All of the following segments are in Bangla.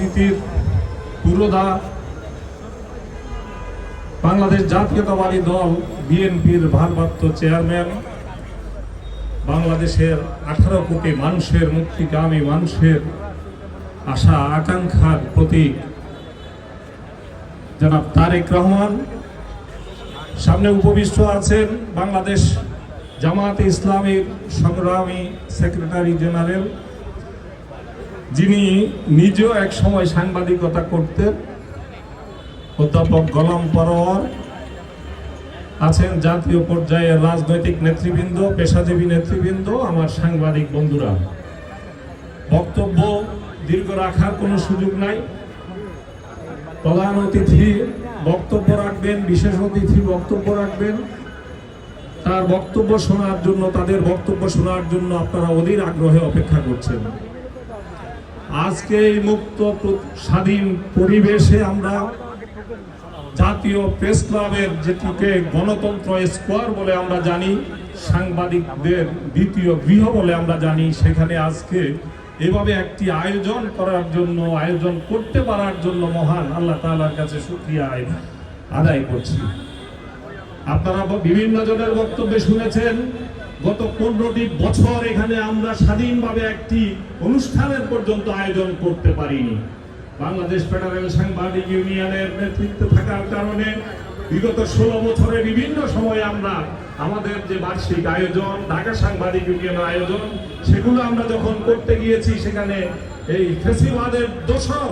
রাজনীতির পুরোধা বাংলাদেশ জাতীয়তাবাদী দল বিএনপির ভারপ্রাপ্ত চেয়ারম্যান, বাংলাদেশের 18 কোটি মানুষের মুক্তিকামী মানুষের আশা আকাঙ্ক্ষার প্রতীক জনাব তারেক রহমান, সামনে উপবিষ্ট আছেন বাংলাদেশ জামায়াতে ইসলামীর সংগ্রামী সেক্রেটারি জেনারেল, যিনি নিজেও এক সময় সাংবাদিকতা করতেন, অধ্যাপক গোলাম পরোয়ার আছেন, জাতীয় পর্যায়ের রাজনৈতিক নেতৃবৃন্দ, পেশাজীবী নেতৃবৃন্দ, আমার সাংবাদিক বন্ধুরা। বক্তব্য দীর্ঘ রাখার কোনো সুযোগ নাই। প্রধান অতিথি বক্তব্য রাখবেন, বিশেষ অতিথি বক্তব্য রাখবেন। তার বক্তব্য শোনার জন্য, তাদের বক্তব্য শোনার জন্য আপনারা অধীর আগ্রহে অপেক্ষা করছেন। আজকে এই মুক্ত স্বাধীন পরিবেশে আমরা জাতীয় প্রেস ক্লাবের, যেটিকে গণতন্ত্র স্কোয়ার বলে আমরা জানি, সাংবাদিকদের দ্বিতীয় গৃহ বলে আমরা জানি, সেখানে আজকে এভাবে একটি আয়োজন করার জন্য, আয়োজন করতে পারার জন্য মহান আল্লাহ তাআলার কাছে শুকরিয়া আদায় করছি। আপনারা বিভিন্ন জনের বক্তব্যে শুনেছেন, গত 15টি বছর এখানে আমরা স্বাধীনভাবে একটি অনুষ্ঠানের পর্যন্ত আয়োজন করতে পারিনি। বাংলাদেশ ফেডারেল সাংবাদিক ইউনিয়নের নেতৃত্বে থাকার কারণে বিগত 16 বছরে বিভিন্ন সময়ে আমরা আমাদের যে বার্ষিক আয়োজন, ঢাকা সাংবাদিক ইউনিয়নের আয়োজন, সেগুলো আমরা যখন করতে গিয়েছি, সেখানে এই ফেসিবাদের দোষর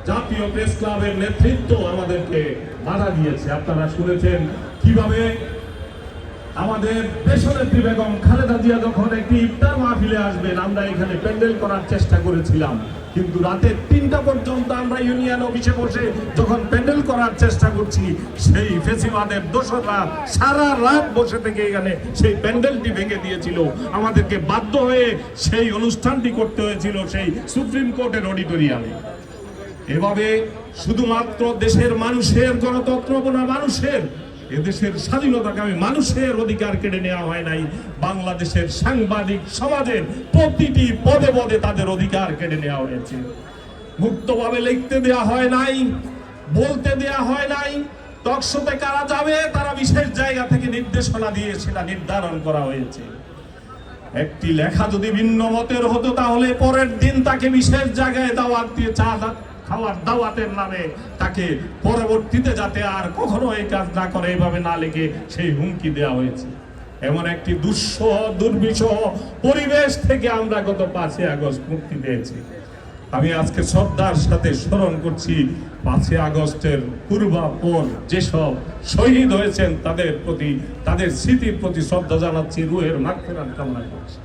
জাতীয় প্রেস ক্লাবের নেতৃত্ব আমাদেরকে বাধা দিয়েছে। আপনারা শুনেছেন কিভাবে আমাদের দেশনেত্রী বেগম খালেদা জিয়া যখন একটি ইফতার মাহফিলে আসবেন, আমরা এখানে প্যান্ডেল করার চেষ্টা করেছিলাম, কিন্তু রাতে 3টা পর্যন্ত আমরা ইউনিয়ন অফিসে বসে যখন প্যান্ডেল করার চেষ্টা করছি, সেই ফেসিবাদের দোসররা সারা রাত বসে থেকে এখানে সেই প্যান্ডেলটি ভেঙে দিয়েছিল। আমাদেরকে বাধ্য হয়ে সেই অনুষ্ঠানটি করতে হয়েছিল সেই সুপ্রিম কোর্টের অডিটোরিয়ামে। এভাবে শুধুমাত্র দেশের মানুষের গণতন্ত্র না, মানুষের এদেশের স্বাধীনতাকামী মানুষের অধিকার কেড়ে নেওয়া হয় নাই, বাংলাদেশের সাংবাদিক সমাজের প্রতিটি পদে পদে তাদের অধিকার কেড়ে নেওয়া হয়েছে। মুক্তভাবে লিখতে দেওয়া হয় নাই, বলতে দেওয়া হয় নাই, টকশোতে কারা যাবে তারা বিশেষ জায়গা থেকে নির্দেশনা দিয়ে সেটা নির্ধারণ করা হয়েছে। একটি লেখা যদি ভিন্ন মতের হতো, তাহলে পরের দিন তাকে বিশেষ জায়গায় দাওয়াত দিয়ে চা খাওয়ার দাওয়াতের নামে তাকে পরবর্তীতে যাতে আর কখনো এই কাজ না করে, এইভাবে না লেগে সেই হুমকি দেওয়া হয়েছে। এমন একটি দুর্বিষহ পরিবেশ থেকে আমরা গত 5ই আগস্ট মুক্তি পেয়েছি। আমি আজকে শ্রদ্ধার সাথে স্মরণ করছি 5ই আগস্টের পূর্বাপর যেসব শহীদ হয়েছেন তাদের প্রতি, তাদের স্মৃতির প্রতি শ্রদ্ধা জানাচ্ছি, রুহের মাগফিরাত কামনা করছি।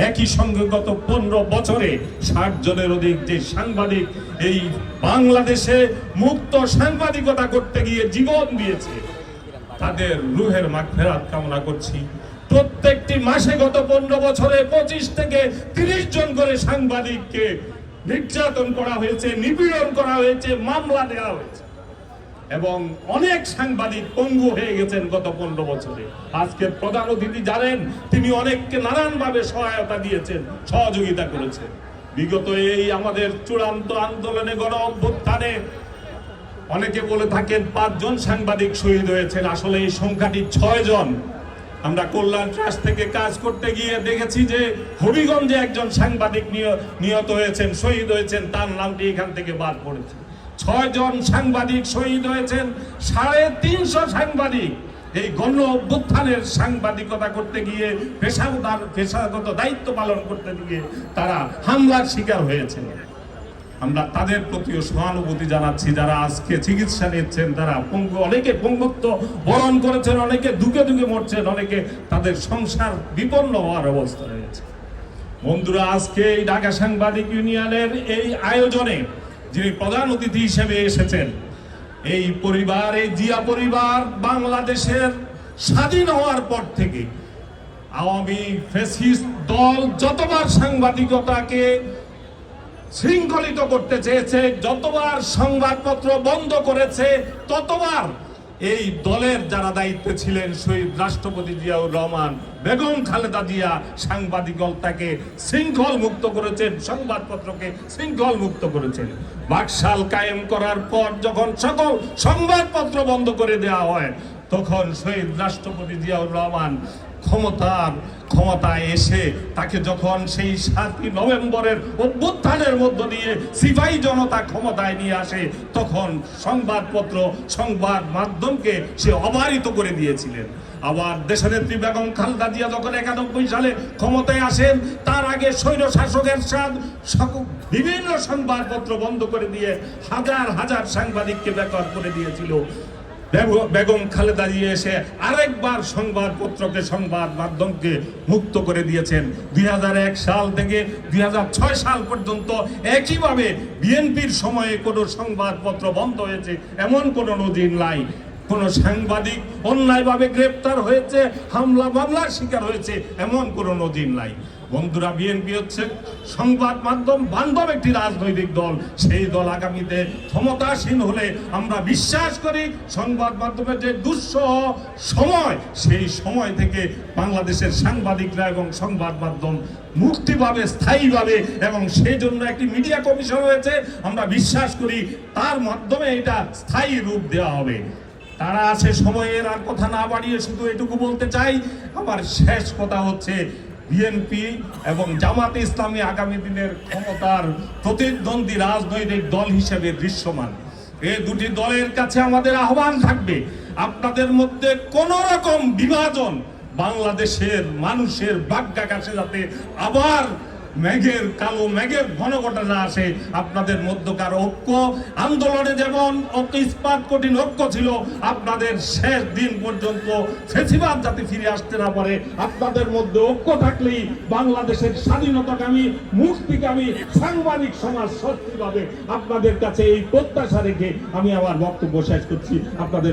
একই সঙ্গে গত 15 বছরে 60 জনের অধিক যে সাংবাদিক এই বাংলাদেশে মুক্ত সাংবাদিকতা করতে গিয়ে জীবন দিয়েছে, তাদের রুহের মাগফিরাত কামনা করছি। প্রত্যেকটি মাসে গত 15 বছরে 25 থেকে 30 জন করে সাংবাদিককে নির্যাতন করা হয়েছে, নিপীড়ন করা হয়েছে, মামলা দেওয়া হয়েছে, এবং অনেক সাংবাদিক পঙ্গু হয়ে গেছেন গত 15 বছরে। আজকের প্রধান অতিথি জানেন, তিনি অনেককে নানানভাবে সহায়তা দিয়েছেন, সহযোগিতা করেছেন। বিগত এই আমাদের চূড়ান্ত আন্দোলনে, গণ অভ্যুত্থানে অনেকে বলে থাকেন 5 জন সাংবাদিক শহীদ হয়েছেন, আসলে এই সংখ্যাটি 6 জন। আমরা কল্যাণ ট্রাস্ট থেকে কাজ করতে গিয়ে দেখেছি যে হবিগঞ্জে একজন সাংবাদিক নিহত হয়েছেন, শহীদ হয়েছেন, তার নামটি এখান থেকে বাদ পড়েছে। 6 জন সাংবাদিক শহীদ হয়েছেন, 350 সাংবাদিক এই গণ অভ্যুত্থানের সাংবাদিকতা করতে গিয়ে, পেশাগত দায়িত্ব পালন করতে গিয়ে তারা হামলার শিকার হয়েছেন। আমরা তাদের প্রতিও সহানুভূতি জানাচ্ছি, যারা আজকে চিকিৎসা নিচ্ছেন, তারা অনেকে পঙ্গুত্ব বরণ করেছেন, অনেকে দুঃখে দুঃখে মরছেন, অনেকে তাদের সংসার বিপন্ন হওয়ার অবস্থা রয়েছে। বন্ধুরা, আজকে এই ঢাকা সাংবাদিক ইউনিয়নের এই আয়োজনে যিনি প্রধান অতিথি হিসেবে এসেছেন, এই পরিবার, এই জিয়া পরিবার বাংলাদেশের স্বাধীন হওয়ার পর থেকে আওয়ামী ফ্যাসিস্ট দল যতবার সাংবাদিকতাকে শৃঙ্খলিত করতে চেয়েছে, যতবার সংবাদপত্র বন্ধ করেছে, ততবার এই দলের যারা দায়িত্বে ছিলেন শহীদ রাষ্ট্রপতি জিয়াউর রহমান, বেগম খালেদা জিয়া সাংবাদিকতাকে শৃঙ্খল মুক্ত করেছেন, সংবাদপত্রকে শৃঙ্খল মুক্ত করেছেন। বাকশাল কায়েম করার পর যখন সকল সংবাদপত্র বন্ধ করে দেওয়া হয়, তখন শহীদ রাষ্ট্রপতি জিয়াউর রহমান ক্ষমতায় এসে তাকে যখন সেই 7ই নভেম্বরের অভ্যুত্থানের মধ্য দিয়ে সিপাহী জনতা ক্ষমতায় নিয়ে আসে, তখন সংবাদপত্র সংবাদ মাধ্যমকে সে অবারিত করে দিয়েছিলেন। আবার দেশনেত্রী বেগম খালেদা জিয়া যখন 91 সালে ক্ষমতায় আসেন, তার আগে স্বৈর শাসকের বিভিন্ন সংবাদপত্র বন্ধ করে দিয়ে হাজার হাজার সাংবাদিককে বেকার করে দিয়েছিল। বেগম খালেদা জিয়া এসে আরেকবার সংবাদপত্রকে সংবাদ মাধ্যমকে মুক্ত করে দিয়েছেন। 2001 সাল থেকে 2006 সাল পর্যন্ত একইভাবে বিএনপির সময়ে কোনো সংবাদপত্র বন্ধ হয়েছে এমন কোনো নজির নাই। কোনো সাংবাদিক অন্যায়ভাবে গ্রেপ্তার হয়েছে, মামলার শিকার হয়েছে এমন কোনো নজির নাই। বন্ধুরা, বিএনপি হচ্ছে সংবাদ মাধ্যম বান্ধব একটি রাজনৈতিক দল। সেই দল আগামীতে ক্ষমতাসীন হলে আমরা বিশ্বাস করি সংবাদ মাধ্যমের যে দুঃসহ সময়, সেই সময় থেকে বাংলাদেশের সাংবাদিকরা এবং সংবাদ মাধ্যম মুক্তি পাবে স্থায়ীভাবে, এবং সেই জন্য একটি মিডিয়া কমিশন হয়েছে। আমরা বিশ্বাস করি তার মাধ্যমে এটা স্থায়ী রূপ দেওয়া হবে। তারা আছে সময়ের, আর কথা না বাড়িয়ে শুধু এটুকু বলতে চাই, আমার শেষ কথা হচ্ছে বিএনপি এবং জামাতে ইসলামী আগামী দিনের ক্ষমতার প্রতিদ্বন্দ্বী রাজনৈতিক দল হিসেবে দৃশ্যমান। এই দুটি দলের কাছে আমাদের আহ্বান থাকবে, আপনাদের মধ্যে কোন রকম বিভাজন বাংলাদেশের মানুষের ভাগ্যাকাশে যাতে আবার কালো মেঘের ঘন ঘটা না আসে। আপনাদের মধ্যকার ঐক্য আন্দোলনে যেমন ইস্পাত কঠিন ঐক্য ছিল, আপনাদের শেষ দিন পর্যন্ত ফেসিবাদ যাতে ফিরে আসতে না পারে, আপনাদের মধ্যে ঐক্য থাকলেই বাংলাদেশের স্বাধীনতাকামী মুক্তিকামী সাংবাদিক সমাজ স্বস্তি পাবে। আপনাদের কাছে এই প্রত্যাশা রেখে আমি আমার বক্তব্য শেষ করছি। আপনাদের